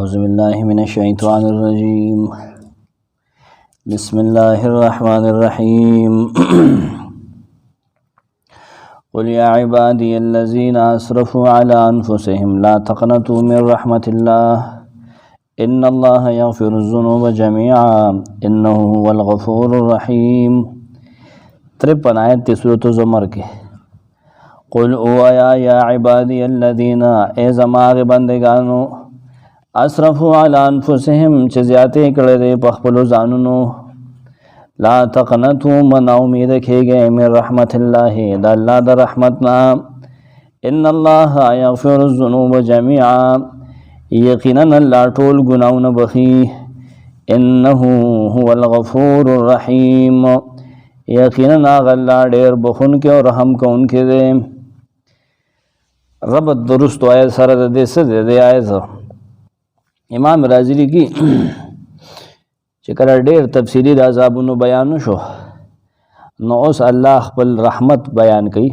أعوذ بالله من الشيطان الرجيم بسم الله الرحمن الرحيم قل يا عبادي الذين أسرفوا على أنفسهم لا تقنطوا من رحمة الله إن الله يغفر الذنوب جميعا إنه هو الغفور الرحيم 53 آیت سورۃ الزمر کے قل اویا یا عبادی الذین اے زماغ بندگانو اسرفوا علی انفسهم چې زیاتې کړې دي په خپلو ځانونو لا تقنطوا من امید کېږئ من رحمت الله د الله د رحمتنا ان الله یغفر الذنوب جميعا یقینا الله ټول ګناونه بخي انه هو الغفور الرحیم یقینا الله ډېر بخونکی او رحم کوونکی دی رب درست آیت سره د دې څه دی آیت امام رازی لیکي چې کله ډېر تفصیلی د عذابونو بیان شو نو اوس الله خپل رحمت بیان کوي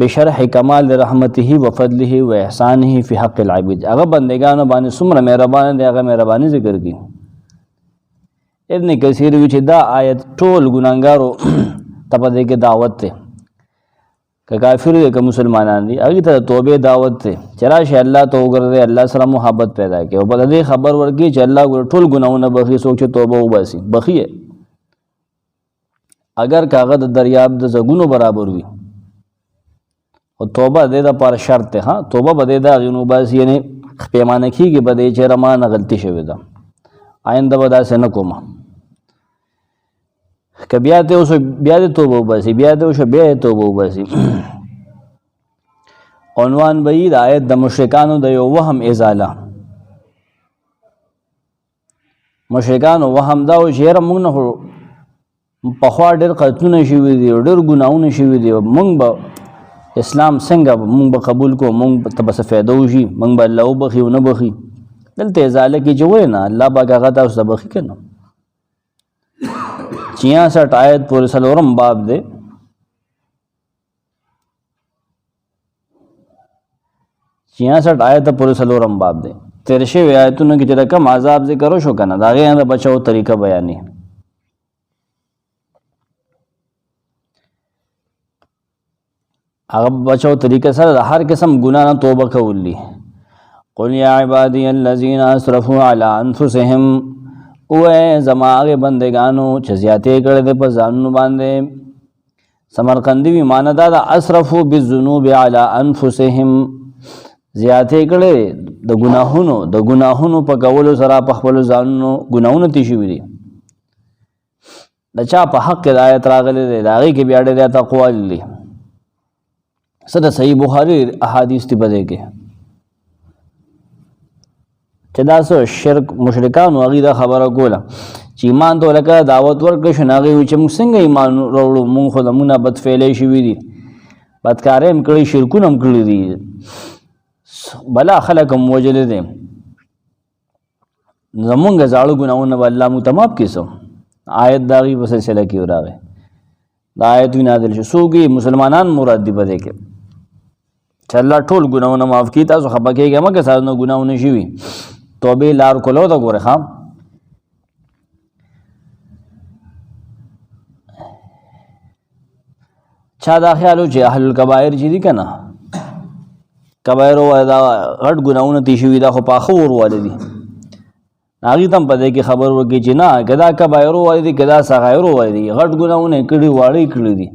بشرح کمال رحمته و فضله و احسانه فی حق العبید هغه بندگانو باندې څومره مهربان دی هغه مهرباني ذکر کوي ابن کثیر وی چې دا آیت ټول ګناهګارو ته په دې کې دعوت ده که کافر دی که مسلمانان دي هغه ته توبه دعوت ده چې راشه الله ته وګرځي الله سره محبت پیدا کړي او په دې خبر ورکړي چې الله ټول ګناهونه بخي څوک چې توبه وباسي بخي اگر کاغذ د دریاب د زګونو برابر وي او توبه دې د پر شرط ده ها توبه بده دا غنو باسي یعنی پیمانه کیږي بده چې رمانه غلطي شوی ده آینده به داسې نه کوم که بیا ته اوس بیا د توبه وباسي بیا ته اوس بیا توبه وباسي عنوان به د آیت د مشرکانو د یو وهم ازاله مشرکانو وهم دا او شعر موږ نه په خوا ډېر قتلونه شوي دي ډېر ګناهونه شوي دي موږ به اسلام څنګه موږ به قبول کو موږ ته بس فایده وشي موږ به الله وبخي او نه بخي دلته ازاله کې جو نه الله پاک هغه تاسو بخي کنه 66 آیت پورې سلورم باب دی 66 آیت پورې سلورم باب دی 13 آیتونو کې چې کوم عذاب ذکر شو کنه دا غي نه بچو طریقه بیانې هغه بچو طریقه سره هر قسم ګناه نه توبه کولی قل یا عبادی الذین اسرفوا علی انفسهم او زماغ بندگانو چې زیاتې کړې ده په ځانونو باندې سمرقندی وی معنی دا اسرفوا بالذنوب علی انفسهم زیاتې کړې د ګناهونو په کولو سره په خپل ځانونو ګناهونه تشي وي د چا په حق کې آیت راغلي ده دا غي کې بیا ډېر تقوا لري صد صحیح بخاری احادیث تی بده کې چې دا سو شرک مشرکان او غیره خبره کوله چې ایمان ته لکه دعوت ورکړ شناغي چې موږ څنګه ایمان وروړو موږ خو دمونه بد فعلې شوي دي بدکارې هم کړي شرکونه هم کړي دي بلا خلک هم وجلې دي زمونږ زاړه ګناهونه به الله موږ ته معاف کړي آیت دا غي په سلسله کې وراغی دا آیت وی نازل شو سوګي مسلمانان مراد دي بده کې چې الله ټول ګناهونه معاف کړي تاسو خپه کېږئ مګر تاسو نه ګناهونه شوي توبه لار کولو دا ګوره خام چا دا خیالو چې اهل الکبائر چې دي کنه کبائر او دا غټ ګناهونه دي شوي دا خو پاخه ورواله دي هغه تم په دې کې خبر ورکړي چې نه کدا کبائر او دي کدا صغائر او دي غټ ګناهونه کړي واړی کړي دي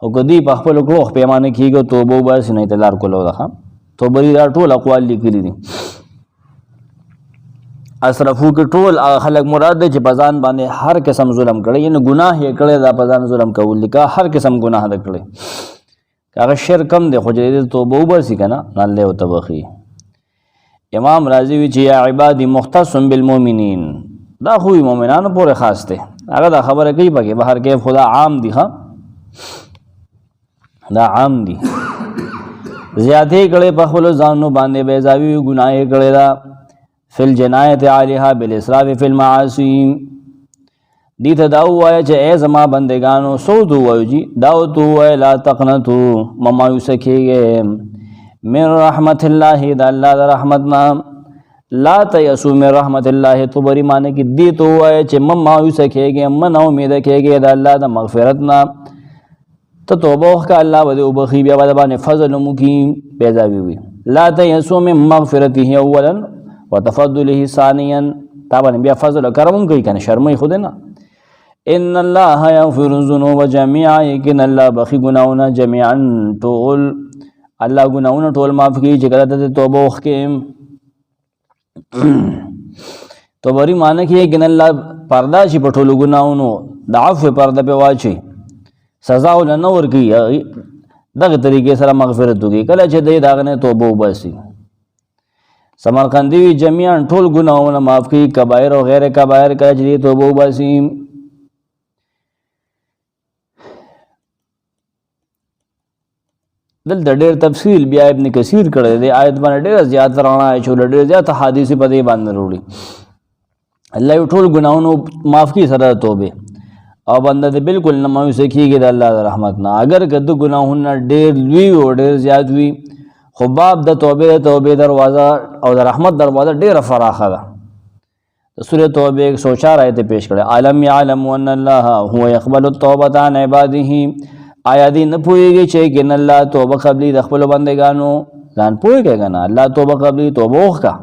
او کدی په خپل کړو پیمانه کیږي توبه وباس نه تلار کولو دا خام توبه دا ټول اقوال لیکلي دي اسرفو کې ټول خلق مراد دي چې بزان باندې هر قسم ظلم کړي یعنی ګناه یې کړي دا بزان ظلم کول لیکا هر قسم ګناه ده کړي هغه شرک کم دي خو دې توبه وباسي کنه الله او تبخي امام رازی وی چې یا عبادی مختص بالمؤمنین دا خو مؤمنانو پورې خاص ده هغه دا خبره کوي پکې بهر کې خدا عام دي ها دا عام دي زیاتې کړي په خپل ځانو باندې بے ځاوی ګناه کړي دا فل جنایت علیها بالاسراف فی المعاصی دی ته دا وایي چې ای زما بندگانو سو دو وایي جی دا تو وای لا تقنطوا مما یسکیږي من رحمت الله د الله د رحمتنا لا تیسو من رحمت الله طبری معنی کی دی تو وای چې مایوس کېږي من امید کېږي د الله د مغفرت نه ته توبه وکړه الله به وبخي بیا باندې فضل مقیم پیدا وي لا تیسو من مغفرته اولا وتفضله ثانیا تابن بیا فضل کرم کوي کنه شرمای خود نه ان الله یغفر الذنوب جميعا یقین الله بخي گناہونه جميعا ټول الله گناہونه ټول معاف کوي چې کله ته توبه وکړې توبری معنی کې یقین الله پردا شي په ټول گناہونو د عفو پرده په واچي سزا ول نه ورګي دغه طریقې سره مغفرت وکړي کله چې دې داغنه توبه وباسي سمرقندی جميعا ټول گناہونه معاف کوي کبایر او غیر کبایر کله چې توبه وباسي دل د ډېر تفصیل بیا ابن کثیر کړی دی آیت باندې ډېر زیات رڼا اچول ډېر زیات حدیث په دې باندې وروړي الله یو ټول ګناہوں معاف کی سره توبه او بنده دې بالکل نه مایوس کیږي د الله د رحمت نه اگر کده ګناہوں ډېر لوی او ډېر زیات وي خو باب د توبه دروازه او د رحمت دروازه ډېر فراخه ده سورۃ توبه 104 آیت پیش کړه عالم یعلم ان الله هو يقبل التوبه عن عباده آیا دې نه پوهیږي چې ګن الله توبه قبلي د خپل بندگانو ځان پوهیږي کنه الله توبه قبلي توبه وکړه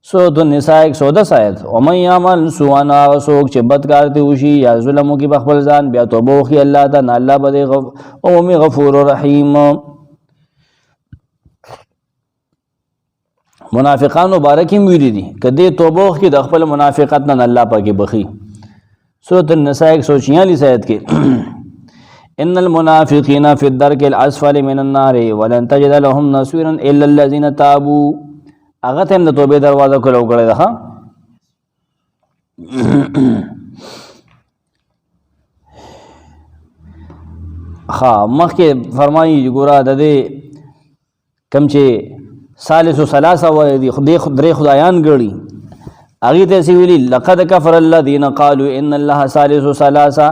سورۃ النساء 110 آیت او من یعمل سوءا وسوک چې بد کار دی وشي یا ظلم کی بخپل ځان بیا توبه وکړي الله تعالی الله به غفور رحیم منافقان مبارکیم ویری دي کدی توبه وکړي د خپل منافقت نه الله پاکي بخي سورۃ النساء 146 آیت کې ان المنافقین فی الدرک الاسفل من النار ولن تجد لهم نصيرا الا الذين تابوا هغه ته د توبې دروازه کولو کړی ده ها مخکې فرمایي ګوره د دې کم چې ثالث ثلاثه وایي دي درې خدایان ګړي هغه ته سی ویلي لقد كفر الذين قالوا ان الله ثالث ثلاثه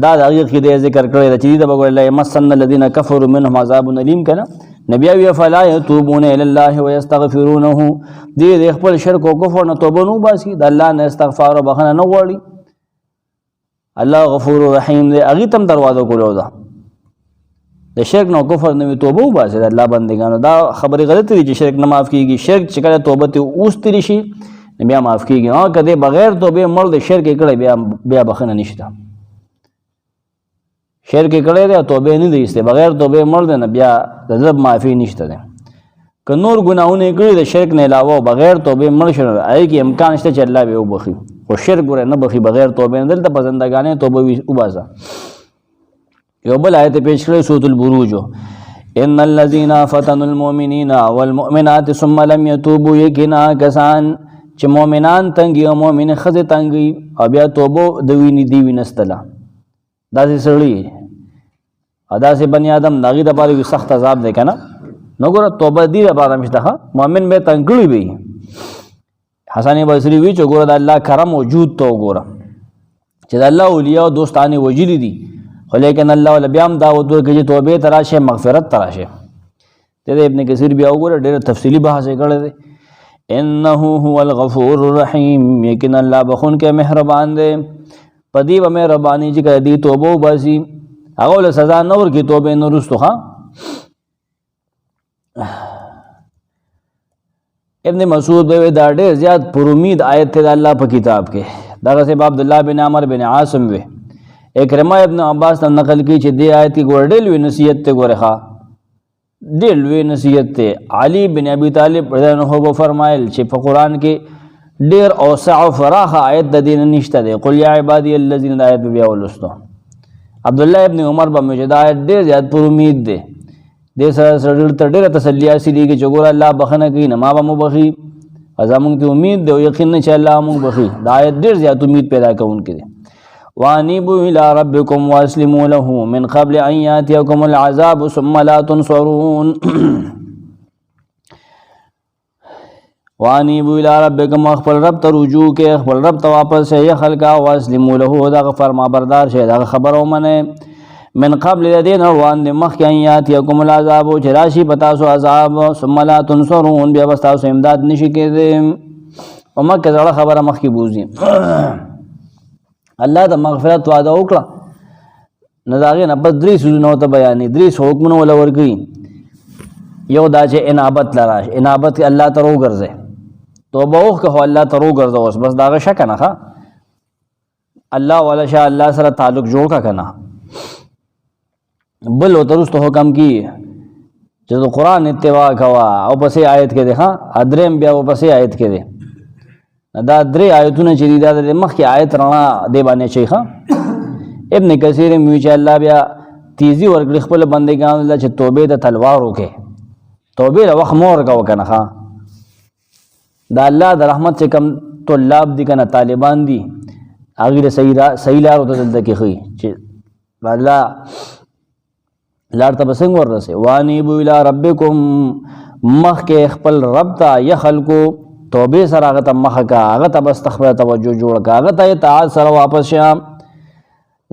دا د هغې کې د ذکر کړی ده چې د به ګوره یمسن الذین کفروا منهم عذاب الیم کنه نبی وی فلا یتوبون الی الله ویستغفرونه دې د خپل شرک او کفر نه توبه نه باسي د الله نه استغفار او بخنه نه غواړي الله غفور رحیم دې هغې تم دروازه کولو ده د شرک نه کفر نه توبه وباسي د الله بندګانو دا خبرې غلطې دي چې شرک نه معاف کیږي شرک چې کله توبه ته اوس تیری شي بیا معاف کیږي کده بغیر توبه مړ د شرک کړي بیا بخنه نشته شرک کړي دی توبه نه دی استه بغیر توبه مړ دی نه بیا د ذنب معافي نشته ده که نور ګناهونه کړي د شرک نه علاوه بغیر توبه مړ شنه آی کی امکان شته چې الله به وبخي او شرک ګره نه بخي بغیر توبه نه دلته پسندګانې توبه وباسه یو بل آیت پیش کړی سورۃ البروج ان الذين فتنوا المؤمنين والمؤمنات ثم لم يتوبوا یقینا کسان چې مؤمنان تنګي او مؤمن خزه تنګي او بیا توبه د ویني دی وینستله داسې سړی داسې بنی آدم د هغې دپاره سخت عذاب دی که نه نو ګوره توبه دې دپاره مشته مؤمن به تنګ کړي وي حسن بصري وی چې ګوره د الله کرم وجود ته وګوره چې د الله اولیاء او دوستانې وجلي دي خو لیکن الله ولا بیا هم دعوت ورکړي چې توبې ته راشه مغفرت ته راشه د ابن کثیر بیا وګوره ډېر تفصیلي بحث یې کړی دی انه هو الغفور الرحیم یقینا الله بخونکی مهربان دی پدی و مهربانی چې کړه دی توبه وباسي هغه له سزا نه ورکړي توبه نه وروستو ابن مسعود به دا ډېر زیات پر امید آیت ته د الله په کتاب کې دغه سبب عبد الله بن عمر بن عاصم وی اکرمه ابن عباس نے نقل کی چې دی آیت کې ګور ډېر لوی نصیحت ته ګوره ډېر لوی نصیحت ته علي بن ابي طالب رضی الله عنه فرمایل چې په قرآن کې ډیر اوسع او فراخ آیت د دین نشته دی قل یا عبادی الذین آیت بیا ولستو عبد الله ابن عمر به مجید آیت ډیر زیات پر امید دی د سره ډیر تسلی حاصلې کې چې ګور الله بخنه کوي نه ما به مو بخي ازمون ته امید دی او یقین چې الله مو بخي دا آیت ډیر زیات امید پیدا کوونکی دی وانیبوا الی ربکم واسلموا له من قبل ان یاتیکم العذاب ثم لا تنصرون وانیبوا الی ربکم خپل رب ته رجوع کې خپل رب ته واپس یې خلقا واسلموا له دا فرما بردار شه دا خبر او منه من قبل الذين روان د مخ ان یاتیکم العذاب چراشی پتاسو عذاب ثم لا تنصرون بیا بستاسو امداد نشی کېدې او مکه زړه خبره مخ کی بوزي الله د مغفرت وعده وکړه نه داغه نه بس درې سوزونه ته بیانې درې حکمونه ولا ورګي یو دا چې انابت لراش انابت الله ته وګرځي توبه وکړه الله ته وګرځي اوس بس داغه شک نه ښه الله ولا شاء الله سره تعلق جوړ کا کنه بل وترست حکم کی چې قرآن اتباع کوا او پسې آیت کې ده ها ادریم بیا او پسې آیت کې ده دا درې آیتونه چې دا د مخ کې آیت رڼا دی باندې شیخه ابن کثیر می چې الله بیا تیزی ورګړي خپل بندګان الله چې توبه ته تلوار وکي توبه له وخت مور کا وکنه ها دا الله د رحمت چې کم طلاب دي کنه طالبان دي هغه صحیح لار ته دلته کې خي چې الله لار ته بسنګ ورسه وانی بو الی ربکم مخ کې خپل رب ته یخلقو توبه سره هغه ته مخ کا هغه ته بس تخبره توجه جوړ کا هغه ته اطاعت سره واپس شام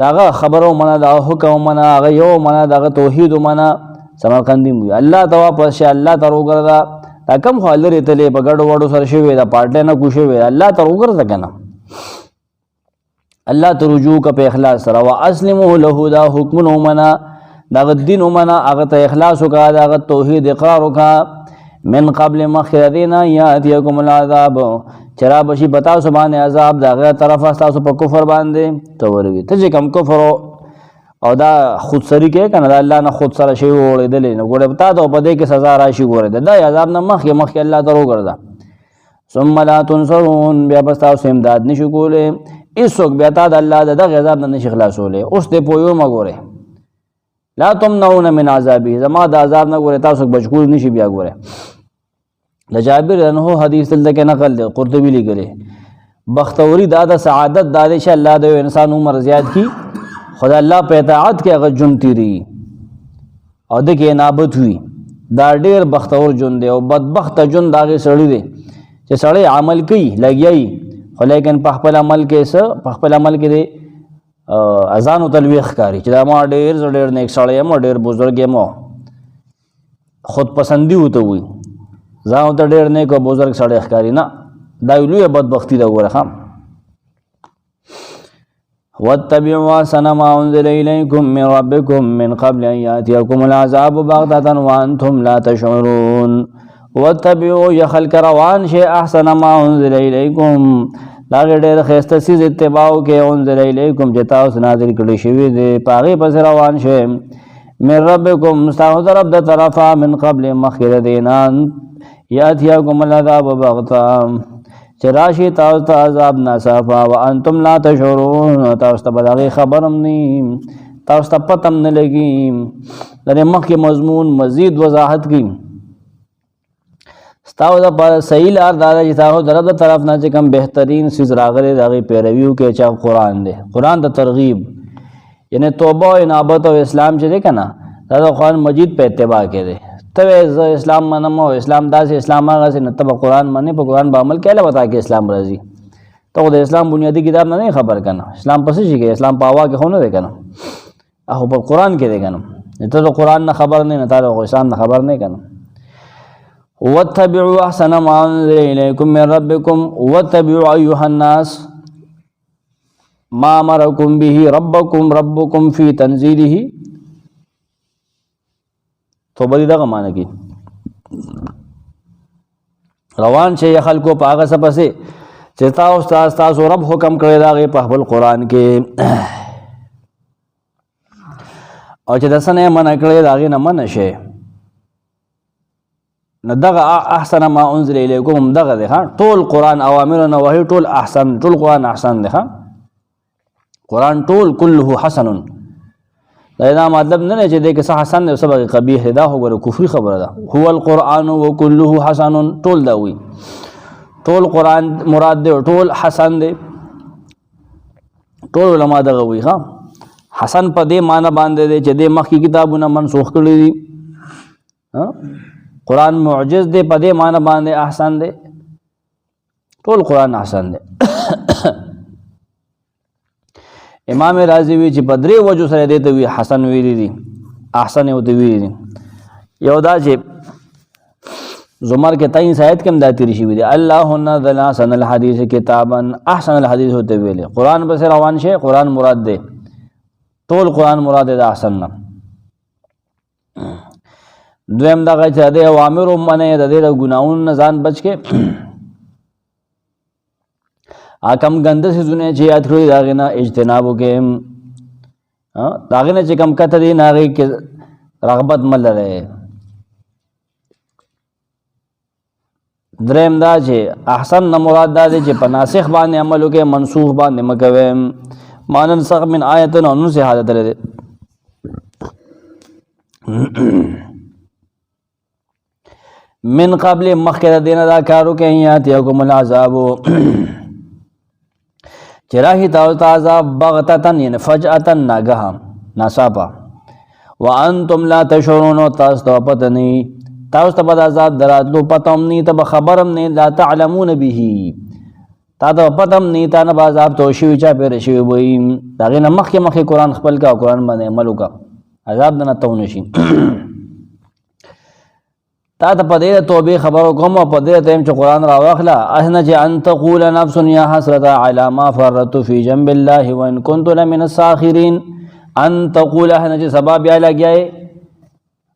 داغه خبرو منا دا حکم منا هغه یو منا داغه توحید منا سمرقندی مو الله ته واپس شه الله ته وګرځا دا کم خو لري ته په ګډ وډو سره شوی دا پارټه نه کوشي وی الله ته وګرځا کنه الله ته رجوع کا په اخلاص سره واسلموا له دا حکم منا داغه دین ومنا هغه ته اخلاص وکا داغه توحید اقرار وکا من قبل مخردینا یاتیکم العذاب چرا بشی بتا سبحان عذاب داغه طرف تاسو په کفر باندې تو وروي ته چې کم کفر او دا خود سری کې کنه الله نه خود سره شی وړېدل نه ګوره بتا ته په دې کې سزا راشي ګوره دا عذاب نه مخ الله ته وګرځا ثم لا تنصرون بیا بس تاسو امداد نشو کوله ایسوک بیا تا د الله دغه عذاب نه نشي خلاصوله اوس ته پویو مګوره لا تمنعون من عذابه زما د عذاب نه ګوره تاسو بچکول نشي بیا ګوره د جابر انه حدیث دلته کې نقل دی قرطبی لیکلی بختوری دا د سعادت د انشاء الله د انسان عمر زیات کی خدای الله په اطاعت کې هغه جون تیری او د کې انابت ہوئی دا ډیر بختور جون دی او بدبخت جون داغه سړی دی چې سړی عمل کوي لګیای خو لیکن په خپل عمل کې دی اذان او تلويخ کاری چې دا ما ډیر نیک سړی مو ډیر بزرګ مو خود پسندي وته وي ځان ته ډیر نیک او بزرګ سړی ښکاری نه دا لوی بدبختی دا وره هم واتبعوا احسن ما انزل اليكم من ربكم من قبل ان ياتيكم العذاب بغتة وانتم لا تشعرون واتبعوا يخلق روان شي احسن ما انزل اليكم دا ډېر خسته سیز اتباع کې انزل الیکم جتا اوس نازل کړي شوی دی پاغه پس روان شه من ربکم مستعود رب د طرفا من قبل مخیر دینان یاتیکم العذاب بغتا چراشی تاسو عذاب ناصافا وانتم لا تشعرون تاسو ته بلغه خبرم نیم تاسو ته پتم نه لګی د مخ مضمون مزید وضاحت کی ستاو دا پر صحیح لار دا چې تاسو درب د طرف نه چې کم بهترین سیز راغره دغه پیرویو کې چې قرآن دی قرآن د ترغیب یعنی توبه او انابت او اسلام چې دی کنه دا د قرآن مجید په اتباع کې دی ته اسلام منم او اسلام داسې اسلام هغه چې نه ته قرآن منې په قرآن به عمل کله وتا کې اسلام راځي ته د اسلام بنیادی کتاب نه خبر کنه اسلام پسې شي کې اسلام په هوا کې خونه دی کنه هغه په قرآن کې دی کنه ته د قرآن نه خبر نه ته د اسلام نه خبر نه کنه واتبعوا احسن ما انزل اليكم من ربكم واتبعوا ايها الناس ما امركم به ربكم في تنزيله تو بری دغه معنی کی روان شي خلکو پاغه سپسه چې تاسو رب حکم کړی دا په خپل قرآن کې او چې دسنه منع کړی دا نه منع شي نو دغه احسن ما انزل الیکم دغه ده ټول قرآن اوامر او نواهی ټول احسن ټول قرآن احسن ده قرآن ټول كله حسن دا مطلب نه چې دغه څه حسن او سبق قبیح ده هو کفر خبره ده هو القرآن وكله حسن ټول دا وی ټول قرآن مراد ده ټول حسن ده ټول علما دغه وی حسن په دې معنی باندې چې د مخکې کتابونه منسوخ کړي دي قرآن معجز دے پدے معنی باندے احسان دے ټول قرآن احسان دے امام رازی وی چې په درې وجو سره دې ته وی حسن ویلی دي، احسن او ته ویلی دي. یو دا چې زمر کې 23 آیت کې هم دا تیری شوی دی، الله نزل احسن الحدیث کتابا، احسن الحدیث ہوتے ویلې قرآن بس روان شي، قرآن مراد دی، ټول قرآن مراد دی د احسن نه. دویم دا چې د اوامر ومنه د دې د ګناہوں نه ځان بچ کې کم ګنده سيزونه چې یاد کړی داغه نه اجتناب وکې، داغه نه چې کم کته دي نه کې رغبت مل لري. دریم دا چې احسن نه مراد دا دی چې په ناسخ باندې عمل وکې، منسوخ باندې مکوي. مانن سخ من آیت نو نو سے حالت لري. من قبل مخکره دینه دا کارو کې یات یوکم العذاب چراهی تاسو عذاب بغتتن یعنی فجأتن ناګه ناصابا وانتم لا تشعرون، تاسو ته پته نه، تاسو ته د عذاب دراتلو پته هم نه، ته خبرم نه، لا تعلمون به، تا ته پته هم نه، تا نه عذاب تو شي چا پیر شي وي. داغه نه مخکې قرآن خپل کا، قرآن باندې عمل وکا، عذاب نه تو نشي. تا ته په دې توبې خبرو کوم او په دې ټیم چې قرآن راواخلا احنا چې ان تقول نفس یا حسرت علی ما فرطت فی جنب الله وان كنت لمن الساخرین. ان تقول احنا چې سبب بیا لګیای،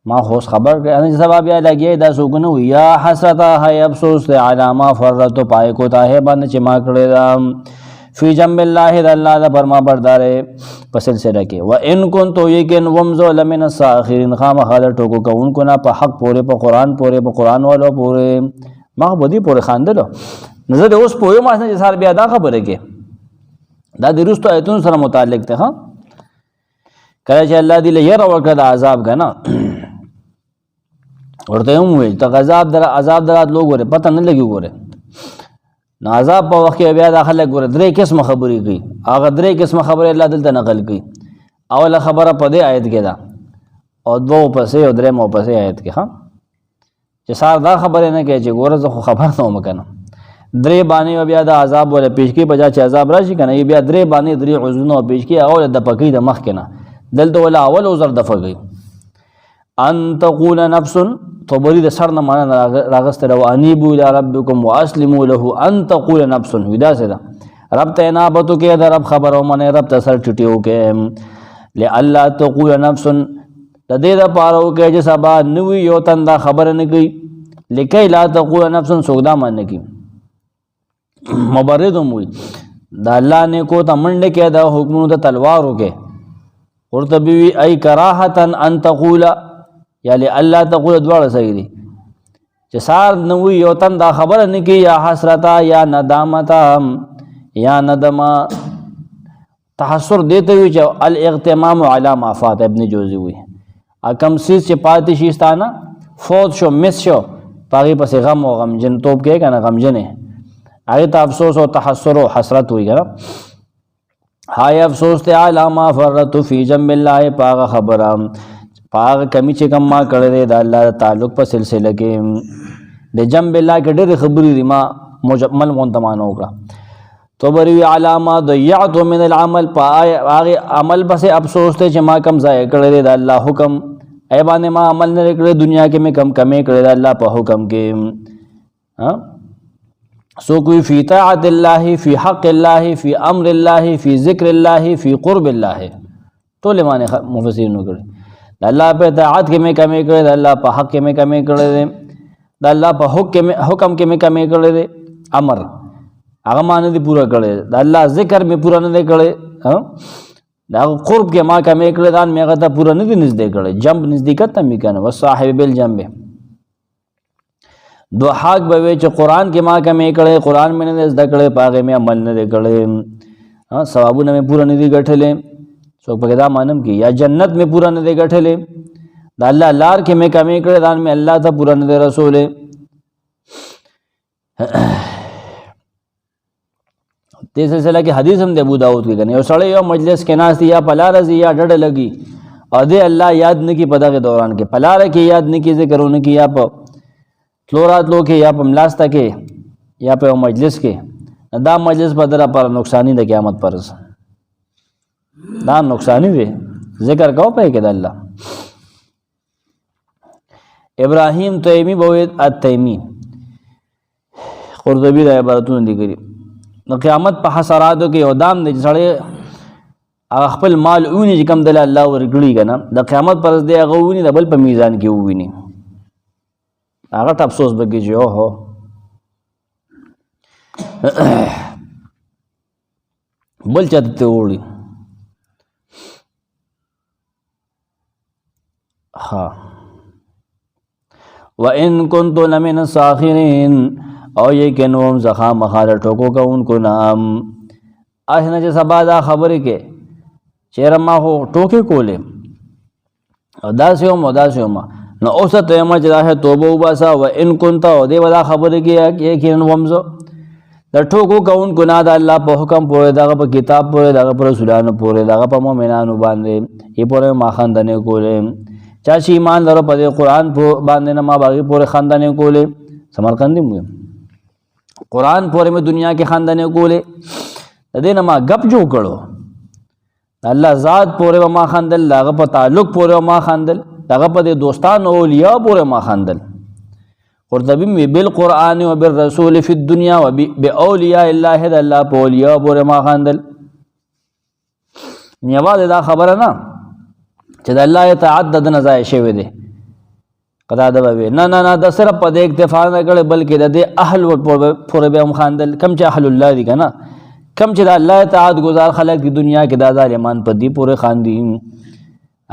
ما خو خبر کړ ان چې سبب بیا لګیای دا سوګنو یا حسرت ہے افسوس علی ما فرطت پای کو ته باندې چې ما کړی دا فی جنب الله د الله د فرما بردار په سلسله کې. و ان كنت یقین ومزو لمن الساخرین، خامخا ټوکو کوونکو نه په حق پورې، په قرآن پورې، په قرآن والو پورې، ما بدی پورې خاندلو نظر اوس پوهه ما نه سار بیا دا خبره کې دا د رستو ایتون سره متعلق ته. ها کله چې الله دې له ير ورکړه د عذاب غنا ورته هم ویل ته عذاب درات لوګ وره پته نه لګي ګوره نو عذاب په وخت کې بیا داخله ګوره درې قسم خبرې کوي. هغه درې قسم خبرې الله دلته نقل کوي. اوله خبره په دې آیت کې ده او دوه پسې او درې مو پسې آیت کې. ها چې سار دا خبره نه کوي چې ګوره زه خو خبر نه وم کنه درې باندې بیا د عذاب ولا پیش کې بجا چې عذاب راشي کنه بیا درې باندې درې عذرونه پیش کې او د پکې د مخ کنه دلته ولا اول عذر دفع کوي. ان تقول نفس طبری د سر نه معنا راغستره و انیبوا الی ربکم واسلموا له. ان تقول نفس ودا سره رب ته انابتو کې د رب خبرو منه رب ته سر ټټیو کې لالا تقول نفس د دې د پاره کې چې سبا نوې یو تندا خبر نه کوي لکه لا تقول نفس سودا مان کی مبردم وي د الله نه کو ته منډه کې د حکمونو ته تلوار وکي ورته بي اي کراهتن ان تقول یعنی الله تقول دواړه صحیح دي چې سار نوې یو تندا خبر نه کی یا حسرتا یا ندامتا یا ندما تحسر دیتے ہوئے چې الاغتمام علی ما فات ابن جوزی وي اکم سیز چې پاتې شي ستانه فوت شو مس شو پاغي پسې غم او غمجن توپ کې کنه غمجن هغه ته افسوس او تحسر او حسرت وي ګره. هاي افسوس ته علی ما فرط فی جنب الله پاغه خبره پاغه کمی چې کم ما کړی د الله تعلق په سلسله کې د جنب الله کې ډېر خبرې دي ما مجمل مونتمانه وکړه. تو بری علامه ضیعت من العمل پای هغه عمل بس افسوس ته چې ما کم ضایع کړی د الله حکم ای باندې ما عمل نه کړی دنیا کې مې کم کمې کړی د الله په حکم کې. ها سو کوئی فی طاعت الله فی حق الله فی امر الله فی ذکر الله فی قرب الله ټول معنی مفسرینو کړی د الله په طاعت کې مې کمې کړی د الله په حق کې مې کمې کړی د الله په حکم کې مې کمې کړی امر هغه معنی دی پورا کړي د الله ذکر می پورا نه کړي دا قرب کې ما کمې کړي دان می هغه ته پورا نه دي نږدې کړي جنب نزدېکت ته می کنه وصاحب بالجنب دو حق به چې قران کې ما کمې کړي قران می نه زده کړي پاغه می عمل نه کړي ثوابونه می پورا نه دي غټلې څوک په دا مانم کې یا جنت می پورا نه دي غټلې د الله لار کې می کمې کړي دان می الله ته پورا نه دي رسول دې سلسله کې حدیث هم د ابو داود کې کنه یو سړی یو مجلس کې ناس یا پلار زی یا ډډ لګي او دې الله یاد نه کی پدغه دوران کې پلار کې یاد نه کی ذکرونه کی یا په تلورات لو کې یا په ملاسته کې یا په مجلس کې دا مجلس بدره پر نقصانی د قیامت پر دا نقصانی دی ذکر کو پې کې د الله. ابراهیم تیمی بوید التیمی قرطبی دا عبارتونه لیکلي د قیامت په حسراتو کې یو دام دی چې سړی هغه خپل مال اونی چې کوم دل الله ورګړي کنه د قیامت پر دې هغه ونی د بل په میزان کې وویني هغه افسوس بګی جو هو بل چاته وړي. ها وَإِن كُنْتُ لَمِنَ السَّاخِرِينَ او یقینوم زخا مخار ټوکو کوونکو نام احنا چې سبا دا خبرې کې چیرې ما هو ټوکې کولې او داسې وم نو اوس ته ما چې دا توبه وباسا وَإِن كُنْتَ او دې ودا خبرې کې یقینوم زه د ټوکو کوونکو نه د الله په حکم پورې دغه په کتاب پورې دغه پر رسولانو پورې دغه په مؤمنانو باندې یې پورې ما خندنې کولې چا چې ایمان لرو په قرآن باندې نه ما باغی پورې خندنې کولې سمرقندی مو قرآن پورې مې دنیا کې خندنې کولې د دې نه ما غپ جو کړو الله ذات پورې ما خندل دغه په تعلق پورې ما خندل دغه په دوستانو اولیاء پورې ما خندل. قرطبی میں بالقرآن و بالرسول فی الدنیا و باولیاء اللہ د اللہ په اولیاء پورې ما خندل. نیواز دا خبره نه چې د الله تعدد نه ځای شوی دی قدا دا وی نه د صرف په دې اکتفا نه کړي بلکې د اهل پورې به هم خندل کم چې اهل الله دي کنه کم چې د الله تعالی گزار خلق دی دنیا کې د ظالمان په دې پورې خاندي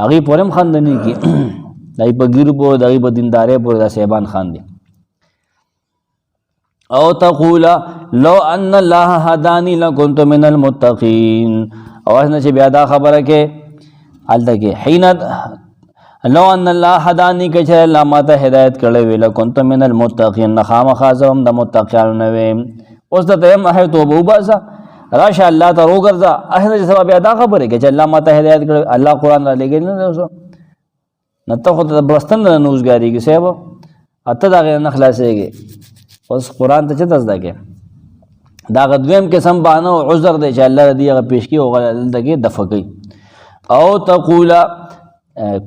هغه پورې هم خندنی کی دای په ګیر په دای په دیندارې پورې د سیبان خاندي. او تقول لو ان الله هداني لكنت من المتقين او اسنه چې بیا دا خبره کې الته کې حين لو ان الله هداني کې چې الله ماته هدایت کړې ویل كنت من المتقين خامخازم د متقینو نه وي اوس ته هم هه توبه وباسا راشه الله ته وګرځا اسنه چې سبب دا خبره کې چې الله ماته هدایت کړې الله قران را لګل نه اوس نته خو ته برستن نوزګاری کې سبب اته دا نه خلاصيږي اوس قرآن ته چې تزدا کې دا غدویم قسم باندې عذر دی چې الله دې هغه پیش کی او غلطه کې دفقې او تقول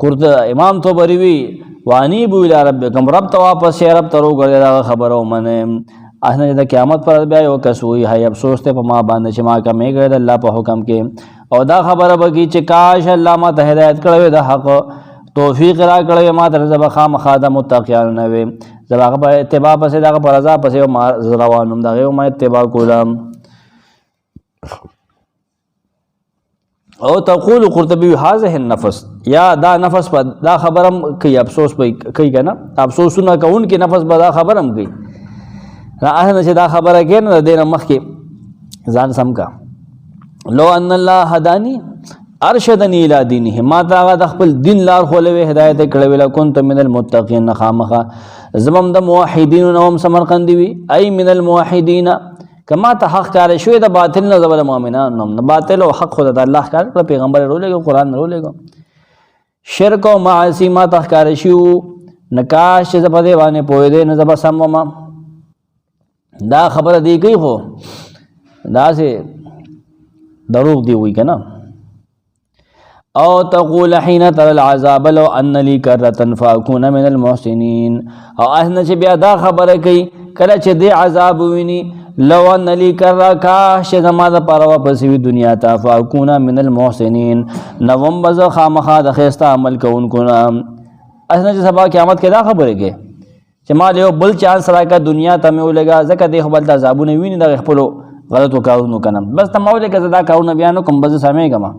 قرط امام طبری وی وانی بو الی ربکم رب تو واپس رب ترو غړي دا خبرو منه احنا د قیامت پر بیا یو کس وی هي افسوس ته په ما باندې چې ما کمې غړي الله په حکم کې او دا خبره بږي چې کاش الله ما ته هدایت کړو د حق توفیق را کړو ما ته زبا خام خادم متقیان نه وي زبا په اتباع پسې دا په رضا پسې ما روانم دا یو ما اتباع کولم. او تقول قرطبی هذه النفس یا دا نفس په دا خبرم کوي افسوس په کوي کنه افسوسونه کوون کې نفس به دا خبرم کوي راهنه چې دا خبره کې نه دینه مخ کې ځان سم کا لو ان الله هداني ارشدنی الی دینه ما تا د خپل دین لار خولوي هدایت کړو ویل كنت من المتقین خامخه زمم د موحدین نوم سمرقندی وی ای من الموحدین کما ته حق کار شوی د باطل نه زبر مؤمنان نوم باطل او حق خود د الله کار پیغمبر رولېګو قران رولېګو شرک او معاصی ما ته کار شو نکاش زبر دی باندې پوی دی نه زبر سمما دا خبره دی کوي خو دا سه دروغ دی وی کنه. او تقول حين ترى العذاب لو ان لي كرة فاكون من المحسنين او احنا چې بیا دا خبره کوي کله چې دی عذاب ویني لو ان لي كرة کاش زما د پاره واپس وی دنیا ته فاكون من المحسنين نوم بز خامخا د خيستا عمل کوونکو نام احنا چې سبا قیامت کې دا خبره کوي چې ما له بل چانس راکا دنیا ته مې ولګا زکه د خپل د عذابونه ویني د خپل غلطو کارونو کنه بس ته مولې کې زدا کارونه بیان کوم بز سمې کما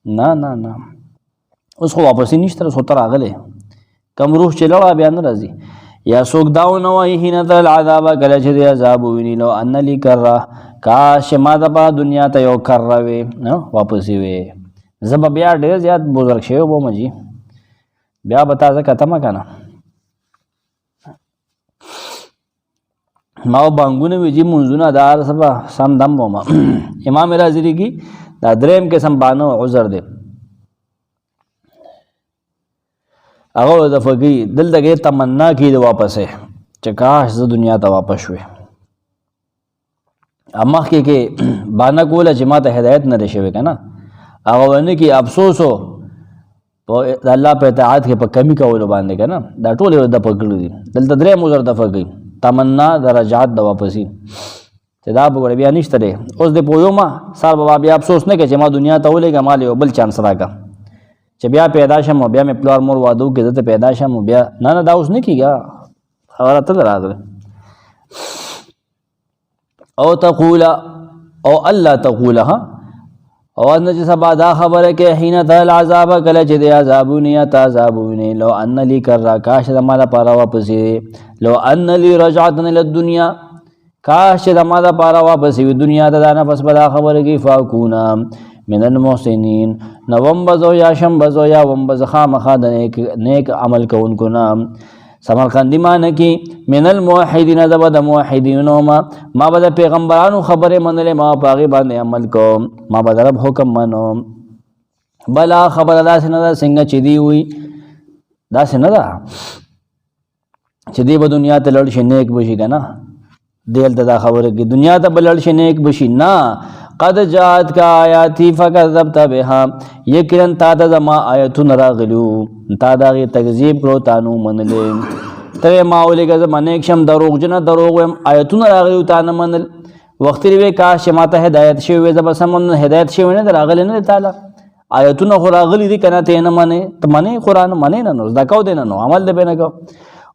نه اوس خو واپس نشته اوس تر اغله کم روح چلوا بیان راځي یا سوک داو نو هینه تر العذاب کله چې عذاب ویني لو ان لی کرا کاش ما د دنیا ته یو کروي نو واپس وي زب بیا ډیر زیات بزرگ شوی بو مجي بیا بتا ځه ختمه کنه ما بانګونه ویجی منځونه دار سبا سم دم بوما امام رازی کی دا دریم کې سم بانو عذر دی هغه د فقې دل دغه تمنا کی د واپسه چې کاش زه دنیا ته واپس شوې اما کې بانا کوله چې ما ته هدایت نه شوی کنه هغه ونه کې افسوس په د الله په اطاعت کې په کمی کولو باندې که نه دا ټول یې دفع کړي دي. دلته درې مزر دفع کوي تمنا د رجعت د واپسي چې دا به ګوره بیا نشته دی. اوس دې پوه ما سار بابا بیا افسوس نه کوي چې ما دنیا ته ولېږه ما یو بل چانس راکړه چې بیا پیدا شم او بیا مې پلار مور واده وکړي زه ته پیدا شم او بیا نه دا اوس نه کېږي خبره ته راغله. او تقول او الله تقول او ان چې سبا دا خبره کې حين تل عذاب کله چې د عذابونه یا تعذابونه لو ان لي کرا کاش د مالا پارا واپسې لو ان لي رجعت الى الدنيا کاش د مالا پارا واپسې دنیا ته دا نفس بلا خبره کې فاكونا من المحسنين نوم بزو یا شم بزو یا وم بز خامخا د نیک عمل کوونکو نام سمرقندی معنی کی من الموحدین دبا د موحدینو ما به د پیغمبرانو خبره منلې ما پاغي باندې عمل کوم ما به رب حکم منو بلا خبر داسې نه ده څنګه چې دی وي داسې نه ده چې دی به دنیا ته لړ شي نیک بشي که نه دلته دا خبره کې دنیا ته به لړ شي نیک بشي نه قد جاءت کا آیاتی فکذبت بها یقینا تا ته زما آیتونه راغلیو تا د هغې تکذیب کړو تا نو منلې ته ما ولېږه زه نیک شم دروغجنه دروغ ویم آیتونه راغلیو تا نه منل وخت یې وې کاش چې ما ته هدایت شوی وې زه به سم هدایت شوی نه دی راغلی نه دی تعالی آیتونه خو راغلي دي که نه ته یې نه منې ته منې قرآن منې نه نو زده کو دی نه نو عمل دی به نه کو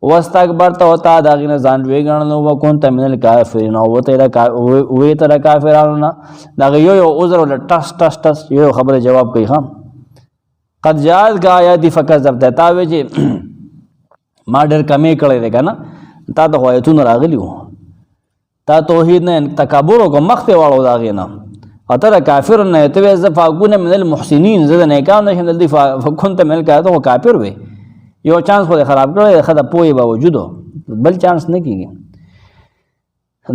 واستكبرت او تا د هغې نه ځان لوی ګڼلو وکنت من الکافرین او وې ته د کافرانو نه د هغې یو عذر ولا ټس ټس ټس یو خبره جواب کوي ښه قد جاءتک آیاتي فکذبت تا وې چې ما ډېر کمې کړی دی که نه تا ته خو آیتونه راغلي وو تا توحید نه تکبر وکړو مخ ته واړو د هغې نه او ته د کافرو نه ته وې زه فاکونه من المحسنین زه د نیکانو نه شم دلته فکنت من الکافرین خو کافر وې یو چانس خو دې خراب کړی ښه د پوهې باوجودو بل چانس نه کېږي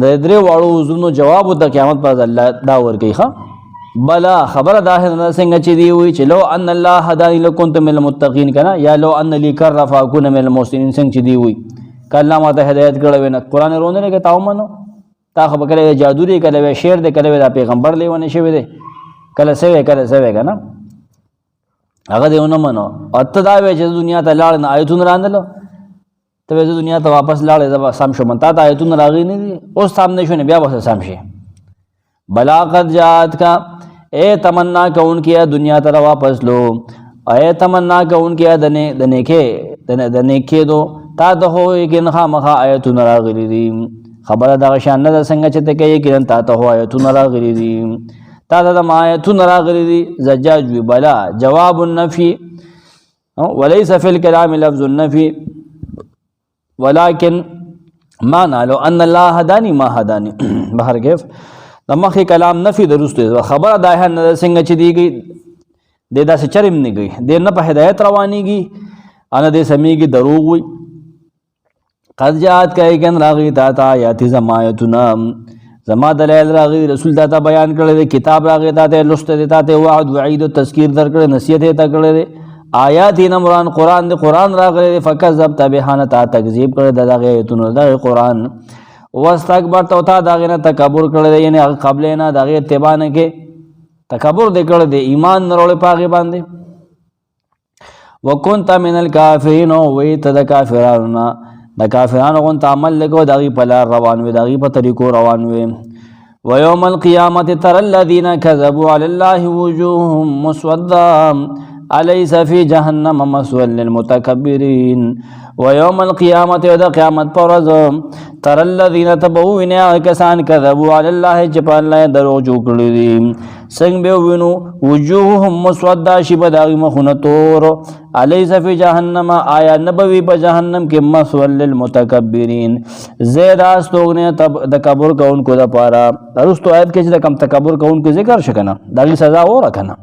د درې واړو عذرونو جواب ورته قیامت پر الله دا ورکوي ښه بلا خبره دا څنګه چې دی وي چې لو ان الله هداني لكنت من المتقین که نه یا لو ان لي کر فاکون من المحسنین څنګه چې دی وي که الله ما ته هدایت کړی وی نه قرآن رونه دی که تا ومنو تا خو به کله وی جادو دی کله وی شعر دی کله وی دا پیغمبر لیونی شوی دی کله څه وی کله څه وی که نه هغه دې ونه منو او ته دا وایې چې دنیا ته لاړ نه آیتونه رانهلو ته وایې زه دنیا ته واپس لاړې زه به سم شم تا ته آیتونه راغلي نه دي اوس سم نه شو نه بیا به سم شي بلا قد جاءت کا اے تمنا کوونکیا دنیا ته واپس لو اے تمنا کوونکیا د نیکې دو تا ته هو یقین خامخا آیتونه راغلي دي خبره دغه شان نه ده څنګه چې ته کوې یقینا تا ته هو آیتونه راغلي دي تا د آیتونه راغلي دي زجاج وي بلا جواب النفي وليس في الكلام لفظ النفي ولكن معنى لو ان الله هداني ما هداني بهر کیف د مخې کلام نفي درسته خبره دا نه څنګه چې دیږي د داسې چرم نه گئی د نه په هدایت روانيږي ان د سميږي دروغ وي قد جاءت کایګن راغی تا تا آیات زمایتنا زما دلایل راغی رسول تا بیان کړی کتاب راغی تا ته لست دی تا ته وعد وعید او تذکیر درکړی نصیحت ته کړی آیات نمران قرآن دی قرآن راغلی فکذبت بها تا تکذیب کړی دغه ایتونو د قرآن واستكبرت او تا دغه نه تکبر کړی یعنی قبل نه دغه اتباع نه کې تکبر دې کړی دی ایمان نه وروړي پاغي باندې وکنت من الکافرین او وی ته د کافرانو د کافرانو غونته عمل لګو دغه په لار روان وي دغه په طریقو روان وي ويوم القيامه ترى الذين كذبوا على الله وجوههم مسوده أليس في جهنم مثوى للمتكبرين ويوم القيامة يوم قيامت پرز ترى الذين تبوين كسان كذبوا على الله جبا الله دروغ جوړي دي څنګه به وینو وجوههم مسوده شي بداغي مخونه تور أليس في جهنم آیا نبوي په جهنم کې مثوى للمتكبرين زید استوګنه تکبر کوونکو د پاره درستو آیت کې چې کم تکبر کوونکو ذکر شکنه دغه سزا و راکنه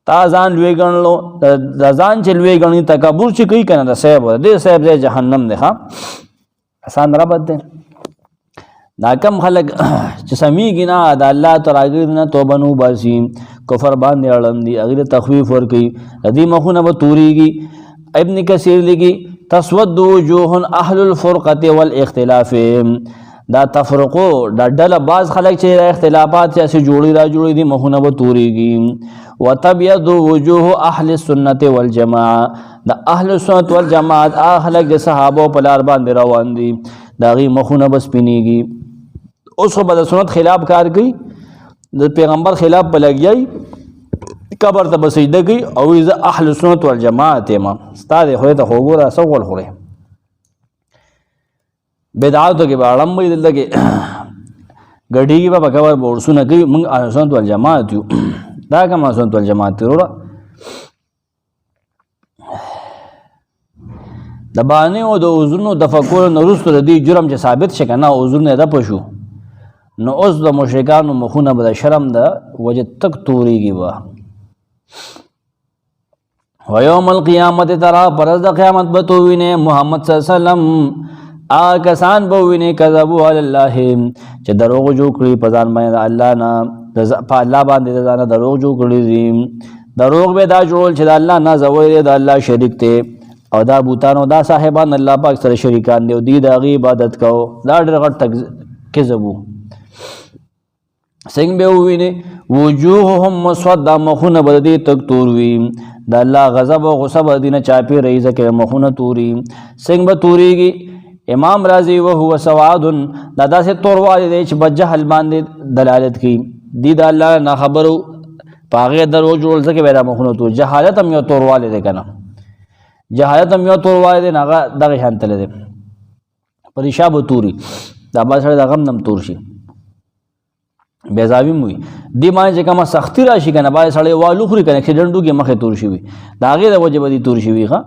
تا ځان لوی ګڼلو د ځان چې لوی ګڼي تکبر چې کوي کنه د صاحب دې صاحب دې جهنم دی ښا آسان ربط دی دا کم خلک چې سمیږي نه د الله تعالی نه توبه نو باسي کفر باندې اړم دي هغه تخفیف ور کوي دې مخونه به توريږي ابن کثیر لګي تسود وجوه اهل الفرقه والاختلاف دا تفرقو دا ډله بعض خلک چې اختلافات چې جوړي دي مخونه به تورېږي. وتبيض وجوه اهل السنت والجماعه دا اهل السنت والجماعت خلک د صحابه په لار باندې روان دي دا غي مخونه بس پینیږي. اوس خو به د سنت خلاف کار کوي د پیغمبر خلاف په لګیای قبر ته بسجده کوي او از اهل السنت والجماعت ما استاد خو ته وګوره سوال خوره بدعاتو کې باړم وي دلته کې غډي په قبر ورسونه کوي موږ اهل السنت والجماعت یو دا کوم اهل السنت والجماعت وروړه د باندې او د عذرونو د فکر نورستو د دې جرم چې ثابت شي کنه عذرونه د پښو نو اوس د مشرکانو مخونه به شرم د وجه تک توريږي وا و یوم القیامت ترى پرز د قیامت به تو وینه محمد صلی الله علیه وسلم کسان به وینه کذبوا علی الله چې دروغ جوړ کړی په ځان باندې الله نه په الله باندې ځان دروغ جوړ کړی دي دروغ به دا جوړول چې د الله نه زوی د الله شریک ته او دا بوتانو دا صاحبان الله پاک سره شریکان دي او دی د عبادت کو دا ډېر غټ تک کذبو څنګه به وینه وجوههم مسوده مخونه بددي تک تور وي د الله غضب او غصه بدینه چاپی رئیس کې مخونه توري څنګه به توريږي امام رازي او هو سواد دا داسې تورواله دی چې بجهل باندې دلالت کوي دی د الله نه خبرو پاغه درو جوړ ځکه پیدا مخونه تور جهالت هم یو تورواله دی کنه جهالت هم یو تورواله دی نه دغه شانتل دی پریشاب توري دا با سره د غم نم تور شي بیزاوی موي دی باندې چې کومه سختی راشي کنه باندې سړی والو خوري کنه اکسیډنټو کې مخه تور شي وي دا غیر د وجه بدی تور شي وي ها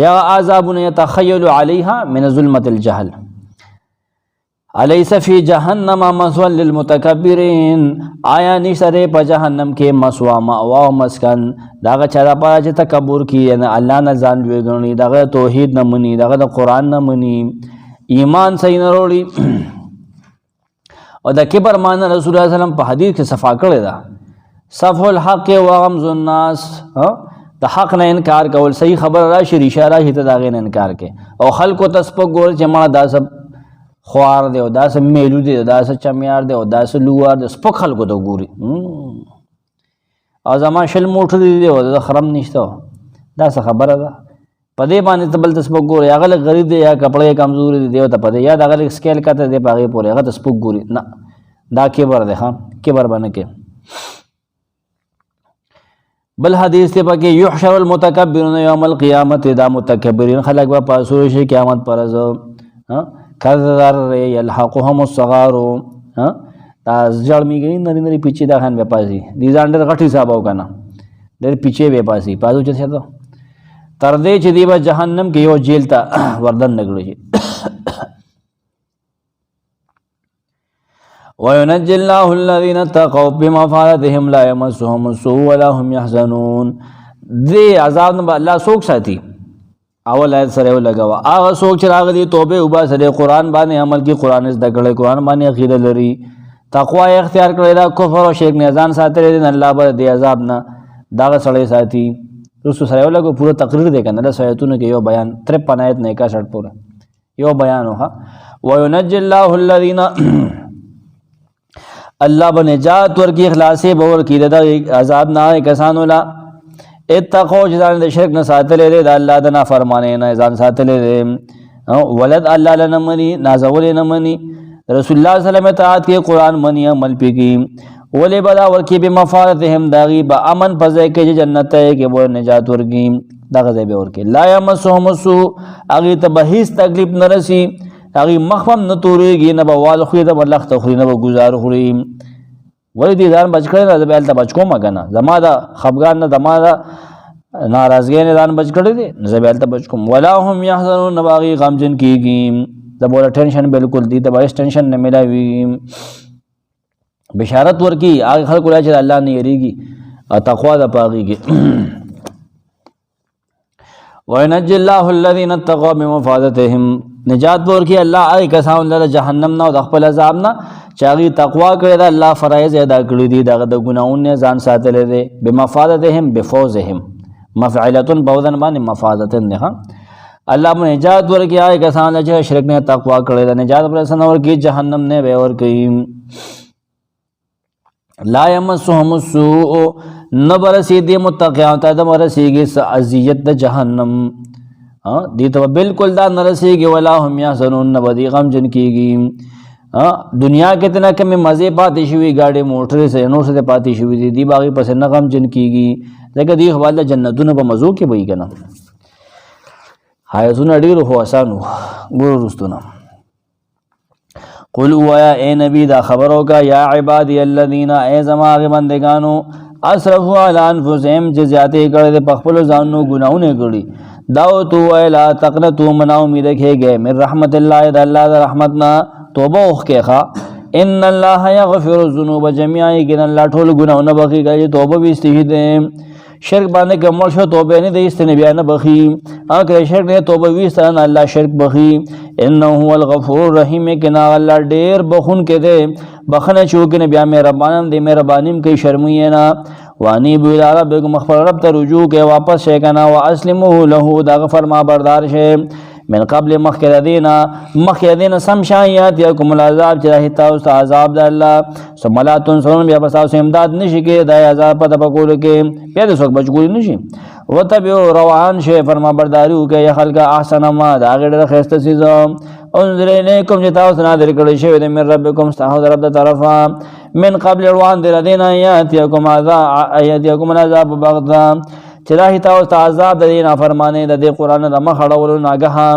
یا عذاب يتخيل عليها من ظلمة الجهل الیس فی جهنم مثوى للمتکبرین آیا نشره په جهنم کې مسوا مأوا مسکن داغه چا په چې تکبر کی نه الله نه ځان لوی غنی داغه توحید نه منی داغه د قران نه منی ایمان صحیح نه وروړي او د کبر معنی رسول الله صلی الله علیه وسلم په حدیث کې صفا کړی دا صفح الحق و غمز الناس د حق نه انکار کول صحیح خبر راشي اشاره هیته داغه نه انکار کې او خلکو تسپک ګور چې ما دا سب خوار دی او دا سب میلو دی دا سب چمیار دی او دا سب لوار دی سپک خلکو ته ګوري او زما شل موټر دی او د خرم نشته دا څه خبره ده پدې باندې تبل تسبق ګوري هغه غریب دی یا کپڑے کمزوري دی او ته پدې یا هغه سکیل کته دی پاغه پورې هغه تسبق ګوري نه دا کبر دی خان کبر باندې کې بل حدیث ته پکې یحشر المتکبرون یوم القیامت دا متکبرین خلق به پاسو شي قیامت پر ازو کذر یلحقهم الصغار دا ځړ میګی نری پیچې دا خان به پاسي دي ځاندر غټي صاحب او کنه ډېر پیچې به پاسي پاسو چې څه تر دې چې دی به جهنم کې یو جیل ته وردن نګړي وينجي الله الذين اتقوا بمفازتهم لا يمسهم السوء ولا هم يحزنون دې عذاب نه الله سوک ساتي اول آیت سره لګوا هغه سوک چې راغلي توبه او با سره قران باندې عمل کې قران زده کړي قران باندې عقیده لري تقوا اختیار کړی دا کفر او شرک نه ځان ساتي دي الله به دې عذاب نه دا سړی ساتي رسول سره لګو پورا تقریر دی کنه د سایتونو کې یو بیان 53 آیت نه 61 پورا یو بیان وها وينجي الله الذين الله بنجات ورکی اخلاص باور کی د عذاب نه کسانو لا اتقوا ځان د شرک نه ساتلې د الله د نافرمانی نه ځان ساتلې ولد الله لنمنی نازول نمنی رسول الله صلی الله علیه وسلم اطاعت کې قران منی عمل پیږي ولی بدا ورکی بمفارتهم داغی با امن پزای کې جنت ہے کې وہ نجات ورکی دا غزه به ورکی لا یمسهم السوء اغه ته به هیڅ تکلیف نه رسی اغه مخفم نه توريږي نه به وال خو د ملخ ته خوري نه به گزار خوري ولی دي ځان بچ کړي نه به ته بچ کوم کنه زما دا خفغان نه زما دا ناراضګي نه ځان بچ کړي دي زبیل ته بچ کوم ولا هم يحزنون باغي غمجن کیږي زبوله ټینشن بالکل دي ته به ټینشن نه ملاوي بشارت ورکی هغه خلکو لا چې الله نه یریږي او تقوا د پاغيږي وينجي الله الذين اتقوا بمفازتهم نجات ورکی الله هغه کسان له جهنم نه او د خپل عذاب نه چې هغه تقوا کړی دا الله فرایض ادا کړی دي دغه د ګناونو ځان ساتل دي بمفازتهم بفوزهم مفعله بوذن باندې مفازتن نه اللہ میں نجات ورکی آئے کسان لچے شرک نے تقوی کرے دا نجات پر سن ورکی جہنم نے بے ورکی لا یمسهم السوء نبرسی دی متقیان تا دا مرسی گی عزیت دا جہنم دی تو بالکل دا نرسی گی ولا هم یحزنون نبدی غم جن کی گی دنیا کے تنا کمی مزے پاتی شوی گاڑی موٹر سے نور سے پاتی شوی دی دی باغی پس نغم جن کی گی لیکن دی خبال دا جنتون پا مزو کی بئی کنا حیاتون اڈیر ہو آسانو گورو رستونا قل اوایا اے نبی دا خبروں کا یا عبادی الذین اے زماغ بندگانو اسرفوا علی انفسهم جزیاتے کردے دے پخپلو زانو گناہونے کردی دعوتو اے لا تقنتو منا امید رکھے گئے من رحمت اللہ دا اللہ دا رحمتنا توبہ اخ کے خواہ ان اللہ یغفر الذنوب جميعا کہ اللہ ٹھول گناہ نہ بخی گئے توبہ بھی استہی دیں شرک باندے کے مرشو توبہ نہیں دے استنے بیان بخی آکر شرک نے توبہ بھی استنے اللہ شرک بخی انہو الغفور الرحیم کہ نا اللہ دیر بخون کے دے بخنے چوکنے بیان میں ربانم دے میں ربانیم کی شرمینا وانی بیدار ربکم مخفر رب ترجو کے واپس شیکنا واسلمو لہو دا غفر ما بردار شے من قبل مخیر دینا سمشایات یاکم العذاب چراہی تاوست عذاب دا اللہ سمالاتون سرون بیا بساو سے امداد نشی کے دائی عذاب پتہ پکول کے پیدے سوک بچکولی نشی وطبیو روان شے فرما برداریو کے یا خلقا احسن ما دا آگے در خیست سیزا انظر الیکم جتاوست نادر کردی شوی دے من ربکم ستاہو در رب دا طرفا من قبل روان در دینا یاتیکم العذاب بغدا چراہی تاوست عذاب دا دینا فرمانے دا دی قرآن دا مخڑولو ناگہا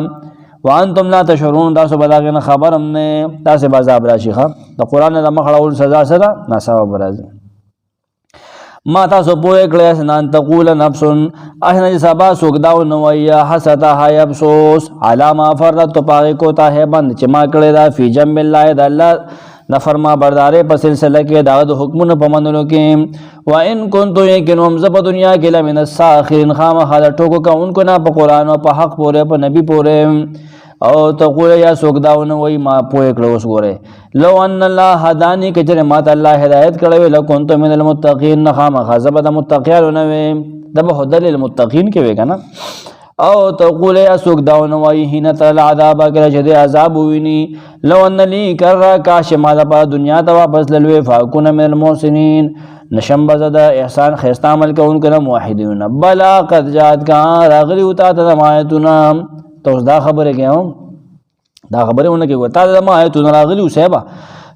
وانتم لا تشعرون دا سو بلاغینا خبر ہم نے دا سے بازاب راشی خواب دا قرآن دا مخڑولو سزا سدا ناسا برازی ما تاسو پوئے کڑے سنان تقول نفسن احنا جسا با سکداو نویا حستا ہائی افسوس علاما فرد تو پاگی کو تاہے بند چما کڑے دا فی جنب اللہ دا اللہ نفرما بردارے پا سلسلہ کے داغد حکمون پا مندلو کے وَإِن كُنْتُ يَكِنُمْ زَبَ دنیا کے لَمِنَ السَّاخِرِنْ خام خالا ٹوکو کا ان کو نا پا قرآن و پا حق پورے پا نبی پورے او تقول یا سوکداؤن وی ما پوئے کڑوس گورے لو ان اللہ حدانی کچر مات اللہ ہدایت کڑوے لکنتو من المتقین نخام خازبہ دا متقیانو نوے دبا حدل المتقین کے وے کنا او تقول یا سوکداؤن وی ہینت العذابہ کرا جدے عذاب ہوئینی لو ان لی کر رہا کاش مادا پا دنیا تا واپس للوے فاکون من المحسنین نشم بزدہ احسان خیستہ عمل کا ان کا موحدیون بلا قد جات کان راغلی اتا تدمایتنا تو دا خبر ہے کیا ہوں دا خبر ہے انہوں نے کہ تا دم آئے تو نراغلی اسے با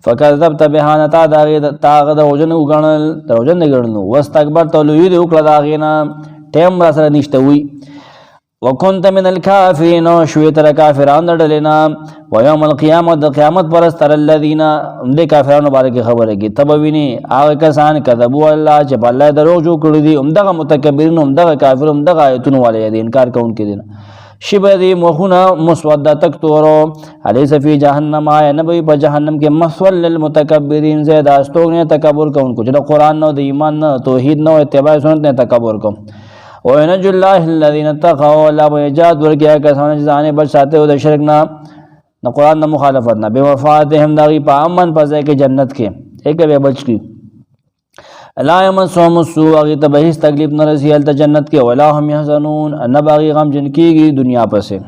فکذب تبہانا تا دا روجن اگرنل روجن نگرنو واستکبر تولوید اکلا داغینا ٹیم را سر نشتوی وکنت من الکافرین شویت را کافران در ڈلینا ویوم القیامت قیامت پرستر اللذین دے کافران مبارک خبر ہے کہ تبوینی آغا کسان کذبو اللہ چپ اللہ دروغ جو کردی امدغا متکبرین امدغا کافر امدغا آیتون والے دے انکار کون کے دین شبہ دی مخونا مسودہ تک تورو علیس فی جہنم آیا نبوی پا جہنم کے مسول للمتکبرین زید آستوگ نے تکبر کا ان کو جدا قرآن نو دی ایمان نو توحید نو اتباع سنت نے تکبر کا وَيَنَجُّ اللَّهِ الَّذِينَ اتَّقَوْا اللہ بَيَجَاتُ ورکیا کسانے جزانے بچ ساتے ہو دا شرکنا نا قرآن نا مخالفتنا بے وفاتہم داغی پا امن پزے کے جنت کے ایک بے بچ کی لا یمسهم السوء اگی تبہیس تکلیف نہ رسی حالت جنت کے ولا هم یحزنون نہ باغی غم جن کی گی دنیا پر سے